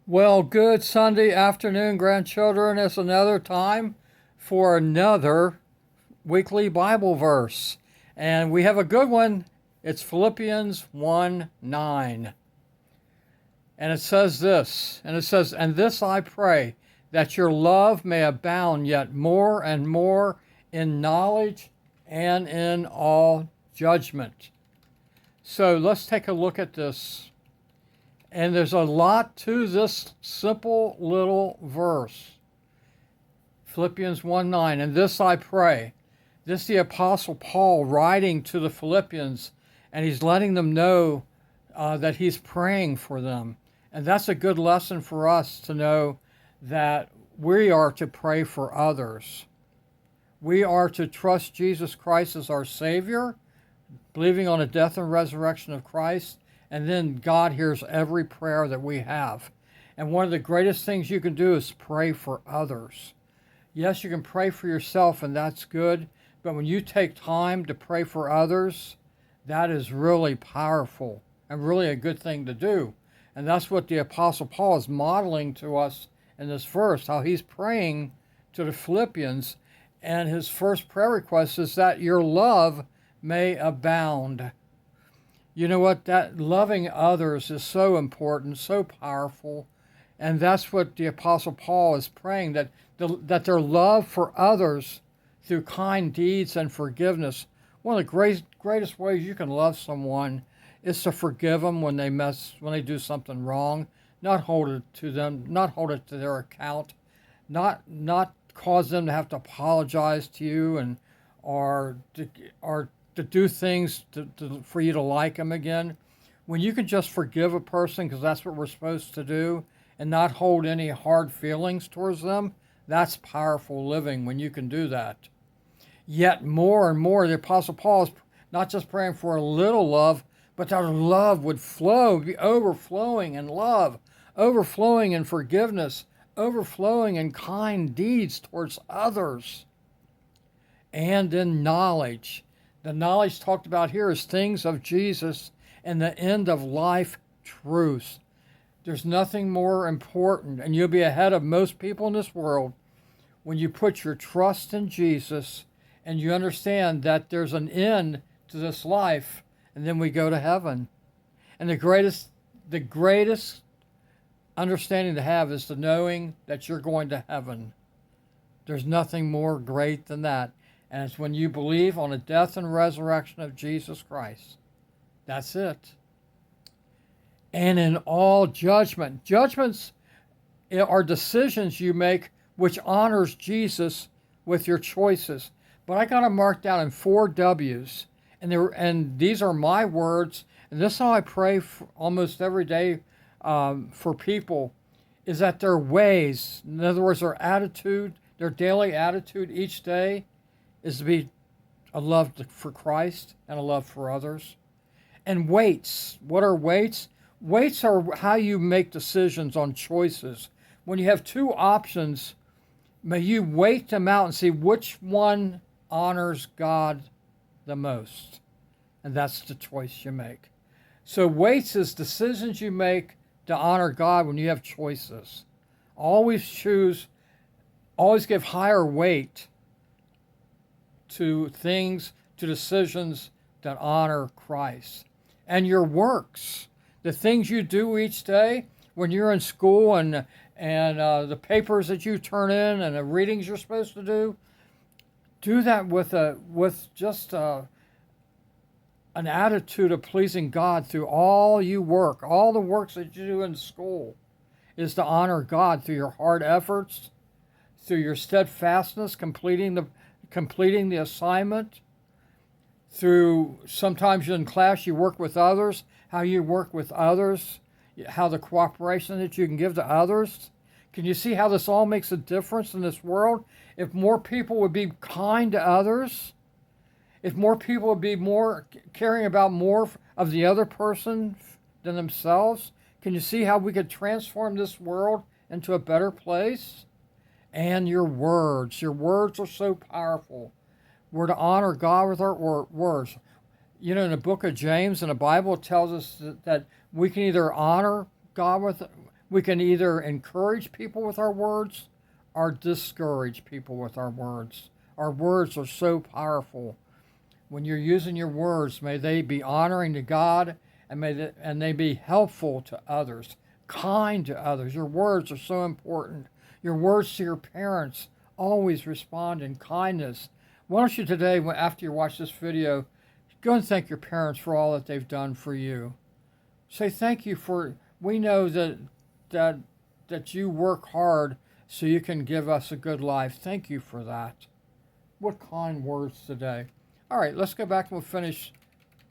Well, good Sunday afternoon, grandchildren. It's another time for another weekly Bible verse. And we have a good one. It's Philippians 1:9. And it says this, and this I pray, that your love may abound yet more and more in knowledge and in all judgment. So let's take a look at this. And there's a lot to this simple little verse. Philippians 1:9. And this I pray. This is the Apostle Paul writing to the Philippians, and he's letting them know that he's praying for them. And that's a good lesson for us to know that we are to pray for others. We are to trust Jesus Christ as our Savior, believing on the death and resurrection of Christ, and then God hears every prayer that we have. And one of the greatest things you can do is pray for others. Yes, you can pray for yourself, and that's good, but when you take time to pray for others, that is really powerful and really a good thing to do. And that's what the Apostle Paul is modeling to us in this verse, how he's praying to the Philippians, and his first prayer request is that your love may abound. You know what? That loving others is so important, so powerful. And that's what the Apostle Paul is praying, that their love for others through kind deeds and forgiveness. One of the greatest ways you can love someone is to forgive them when they do something wrong, not hold it to them, not hold it to their account, not cause them to have to apologize to you and or to do things for you to like them again. When you can just forgive a person, because that's what we're supposed to do, and not hold any hard feelings towards them, that's powerful living when you can do that. Yet more and more, the Apostle Paul is not just praying for a little love, but that our love would be overflowing in love, overflowing in forgiveness, overflowing in kind deeds towards others, and in knowledge. The knowledge talked about here is things of Jesus and the end of life truths. There's nothing more important, and you'll be ahead of most people in this world when you put your trust in Jesus and you understand that there's an end to this life, and then we go to heaven. And the greatest understanding to have is the knowing that you're going to heaven. There's nothing more great than that. And it's when you believe on the death and resurrection of Jesus Christ. That's it. And in all judgment. Judgments are decisions you make which honors Jesus with your choices. But I got them marked down in 4 W's. And these are my words. And this is how I pray almost every day for people, is that their ways, in other words, their attitude, their daily attitude each day, is to be a love for Christ and a love for others. And weights. What are weights? Weights are how you make decisions on choices. When you have 2 options, may you weigh them out and see which one honors God the most. And that's the choice you make. So weights is decisions you make to honor God when you have choices. Always give higher weight to decisions that honor Christ. And your works, the things you do each day when you're in school, and the papers that you turn in and the readings you're supposed to do that with just an attitude of pleasing God through all you work. All the works that you do in school is to honor God through your hard efforts, through your steadfastness, completing the assignment, through sometimes in class you work with others, how you work with others, how the cooperation that you can give to others. Can you see how this all makes a difference in this world? If more people would be kind to others, if more people would be more caring about more of the other person than themselves, can you see how we could transform this world into a better place? And your words are so powerful. We're to honor God with our words. You know, in the book of James in the Bible, it tells us that we can either honor God We can either encourage people with our words or discourage people with our words. Our words are so powerful. When you're using your words, may they be honoring to God, and and they be helpful to others, kind to others. Your words are so important. Your words to your parents, always respond in kindness. Why don't you today, after you watch this video, go and thank your parents for all that they've done for you. Say thank you for, we know that you work hard so you can give us a good life. Thank you for that. What kind words today. All right, let's go back and we'll finish.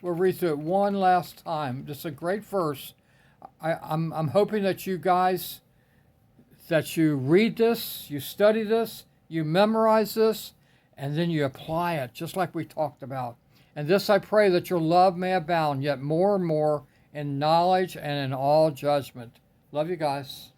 We'll read through it one last time. Just a great verse. I'm hoping that you guys, that you read this, you study this, you memorize this, and then you apply it, just like we talked about. And this I pray, that your love may abound yet more and more in knowledge and in all judgment. Love you guys.